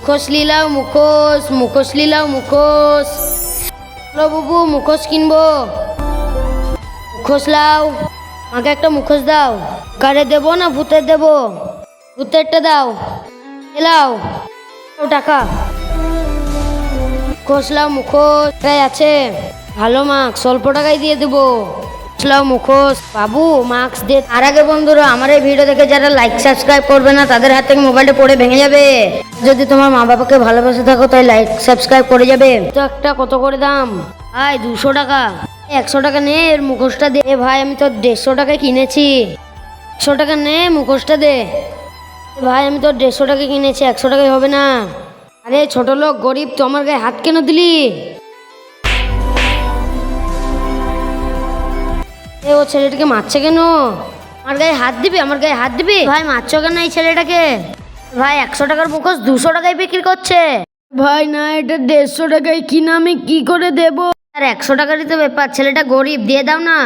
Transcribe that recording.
মুখোশ লিলাও মুখোশ, মুখোশ লিলাও মুখোশ। চলো বুবু মুখোশ কিনবো। মুখোশ লাও, আমাকে একটা মুখোশ দাও। কারে দেবো না ভূতের দেবো? ভূতেরটা দাও। এলাও টাকা। মুখোশ লাও মুখোশ আছে ভালো মাস্ক, স্বল্প টাকায় দিয়ে দেবো। লাও মুখোশ বাবু মাস্ক দে। আর আগে বন্ধুরা, আমার এই ভিডিও দেখে যারা লাইক সাবস্ক্রাইব করবে না তাদের হাত থেকে মোবাইলটা পড়ে ভেঙে যাবে। যদি তোমার মা বাবাকে ভালোবাসে থাকো তাই লাইক সাবস্ক্রাইব করে যাবে। তো একটা কত করে দাম? ভাই 200 টাকা। 100 টাকা নে, এর মুখোশটা দে। ভাই আমি তো 150 টাকায় কিনেছি। 100 টাকা নে, মুখোশটা দে। ভাই আমি তো 150 টাকা কিনেছি, 100 টাকায় হবে না। আরে ছোট লোক গরিব, তো আমার গায়ে হাত কেন দিলি? ও ছেলেটাকে মারছে কেন? আমার গায়ে হাত দিবি? আমার গায়ে হাত দিবি? ভাই মারছো কেন এই ছেলেটাকে? ভাই 100 টাকার মুখোশ 200 টাকায় বিক্রি করছে। ভাই না, এটা 150 টাকায় কিনা, আমি কি করে দেবো? আর 100 টাকারই তো ব্যাপার, ছেলেটা গরিব, দিয়ে দাও না।